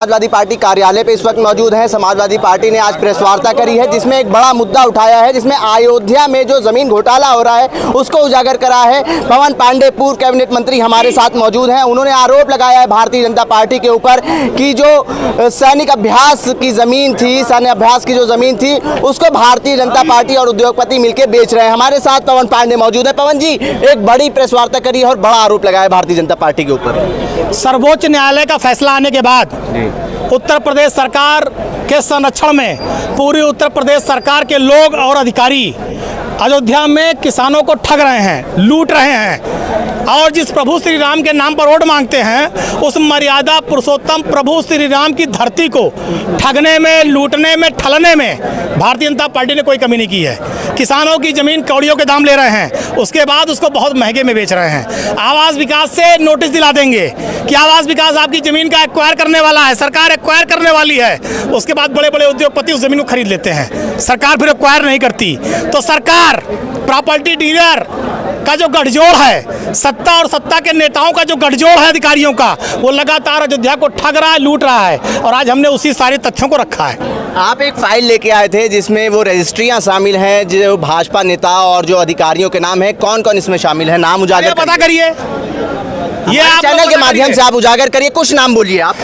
Samajwadi party कार्यालय पे इस वक्त मौजूद है। समाजवादी पार्टी ने आज प्रेस वार्ता करी है जिसमें एक बड़ा मुद्दा उठाया है, जिसमें अयोध्या में जो जमीन घोटाला हो रहा है उसको उजागर करा है। पवन पांडे पूर्व कैबिनेट मंत्री हमारे साथ मौजूद हैं। उन्होंने आरोप लगाया है भारतीय जनता पार्टी के ऊपर कि जो सैनिक अभ्यास की जमीन थी, सैन्य अभ्यास की जो जमीन थी उसको भारतीय जनता पार्टी और उद्योगपति मिलकर बेच रहे हैं। हमारे साथ पवन पांडे मौजूद है। पवन जी, एक बड़ी प्रेस वार्ता करी है और बड़ा आरोप लगाया है भारतीय जनता पार्टी के ऊपर। सर्वोच्च न्यायालय का फैसला आने के बाद उत्तर प्रदेश सरकार के संरक्षण में पूरी उत्तर प्रदेश सरकार के लोग और अधिकारी अयोध्या में किसानों को ठग रहे हैं, लूट रहे हैं और जिस प्रभु श्री राम के नाम पर वोट मांगते हैं उस मर्यादा पुरुषोत्तम प्रभु श्री राम की धरती को ठगने में, लूटने में, ठलने में भारतीय जनता पार्टी ने कोई कमी नहीं की है। किसानों की जमीन कौड़ियों के दाम ले रहे हैं, उसके बाद उसको बहुत महंगे में बेच रहे हैं। आवास विकास से नोटिस दिला देंगे कि आवास विकास आपकी जमीन का एक्वायर करने वाला है, सरकार एक्वायर करने वाली है। उसके बाद बड़े बड़े उद्योगपति उस जमीन को खरीद लेते हैं, सरकार फिर एक्वायर नहीं करती। तो सरकार प्रॉपर्टी डीलर का जो गठजोड़ है, सत्ता और सत्ता के नेताओं का जो गठजोड़ है अधिकारियों का, वो लगातार अयोध्या को ठग रहा है, लूट रहा है और आज हमने उसी सारे तथ्यों को रखा है। आप एक फाइल लेके आए थे जिसमें वो रजिस्ट्रियां शामिल हैं, जो भाजपा नेता और जो अधिकारियों के नाम है, कौन कौन इसमें शामिल है, नाम उजागर पता करिए। ये आप चैनल के माध्यम से आप उजागर करिए, कुछ नाम बोलिए आप।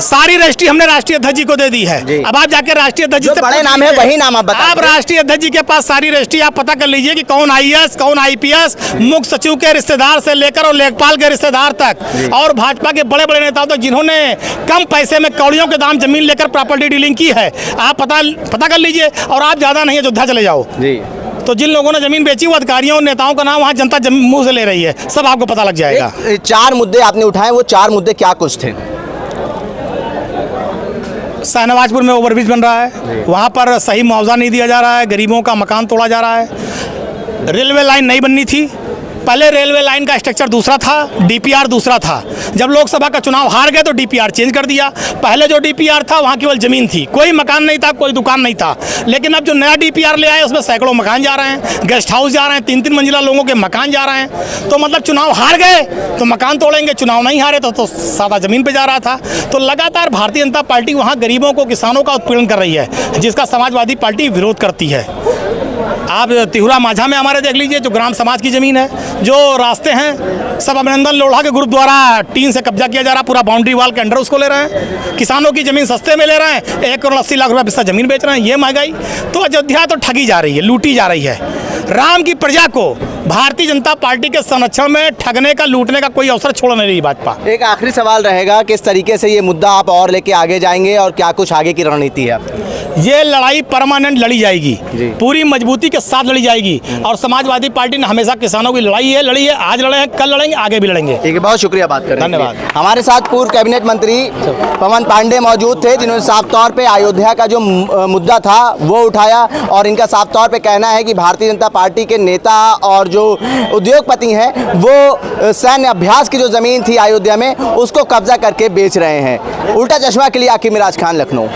सारी रजिस्ट्री हमने राष्ट्रीय अध्यक्ष जी को दे दी है। अब आप जाके राष्ट्रीय अध्यक्ष जी से बड़े नाम है वही नाम आप बताइए। आप राष्ट्रीय अध्यक्ष जी के पास सारी रजिस्ट्री आप पता कर लीजिए कि कौन आईएएस, कौन आईपीएस, मुख्य सचिव के रिश्तेदार से लेकर और लेखपाल के रिश्तेदार तक और भाजपा के बड़े बड़े नेताओं तक जिन्होंने कम पैसे में कौड़ियों के दाम जमीन लेकर प्रॉपर्टी डीलिंग की है, आप पता कर लीजिए। और आप ज्यादा नहीं अयोध्या चले जाओ, तो जिन लोगों ने जमीन बेची वो अधिकारियों और नेताओं का नाम वहाँ जनता मुंह से ले रही है, सब आपको पता लग जाएगा। 4 मुद्दे आपने उठाए, वो 4 मुद्दे क्या कुछ थे? शाहनवाजपुर में ओवरब्रिज बन रहा है, वहाँ पर सही मुआवजा नहीं दिया जा रहा है, गरीबों का मकान तोड़ा जा रहा है। रेलवे लाइन नहीं बननी थी, पहले रेलवे लाइन का स्ट्रक्चर दूसरा था, डीपीआर दूसरा था। जब लोकसभा का चुनाव हार गए तो डीपीआर चेंज कर दिया। पहले जो डीपीआर था वहाँ केवल जमीन थी, कोई मकान नहीं था, कोई दुकान नहीं था। लेकिन अब जो नया डीपीआर ले आए उसमें सैकड़ों मकान जा रहे हैं, गेस्ट हाउस जा रहे हैं, 3-3 मंजिला लोगों के मकान जा रहे हैं। तो मतलब चुनाव हार गए तो मकान तोड़ेंगे, चुनाव नहीं हारे तो सादा जमीन पर जा रहा था। तो लगातार भारतीय जनता पार्टी वहाँ गरीबों को, किसानों का उत्पीड़न कर रही है, जिसका समाजवादी पार्टी विरोध करती है। आप तिहुरा माझा में हमारे देख लीजिए, जो ग्राम समाज की ज़मीन है, जो रास्ते हैं सब अभिनंदन लोढ़ा के ग्रुप द्वारा टीन से कब्जा किया जा रहा, पूरा बाउंड्री वाल के अंडर उसको ले रहे हैं। किसानों की ज़मीन सस्ते में ले रहे हैं, 1 करोड़ 80 लाख रुपये बिस्सा ज़मीन बेच रहे हैं। ये महंगाई तो अयोध्या तो ठगी जा रही है, लूटी जा रही है। राम की प्रजा को भारतीय जनता पार्टी के संरक्षण में ठगने का, लूटने का कोई अवसर छोड़ नहीं रही भाजपा। एक आखिरी सवाल रहेगा, किस तरीके से ये मुद्दा आप और लेके आगे जाएंगे और क्या कुछ आगे की रणनीति है? ये लड़ाई परमानेंट लड़ी जाएगी, पूरी मजबूती के साथ लड़ी जाएगी। और समाजवादी पार्टी ने हमेशा किसानों की लड़ी है, आज लड़े हैं, कल लड़ेंगे, आगे भी लड़ेंगे। ठीक है, बहुत शुक्रिया बात करने के लिए। धन्यवाद। हमारे साथ पूर्व कैबिनेट मंत्री पवन पांडे मौजूद थे, जिन्होंने साफ तौर पे अयोध्या का जो मुद्दा था वो उठाया और इनका साफ तौर पे कहना है कि भारतीय जनता पार्टी के नेता और जो उद्योगपति हैं वो सैन्य अभ्यास की जो जमीन थी अयोध्या में उसको कब्जा करके बेच रहे हैं। उल्टा चश्मा के लिए आकिब मिराज खान, लखनऊ।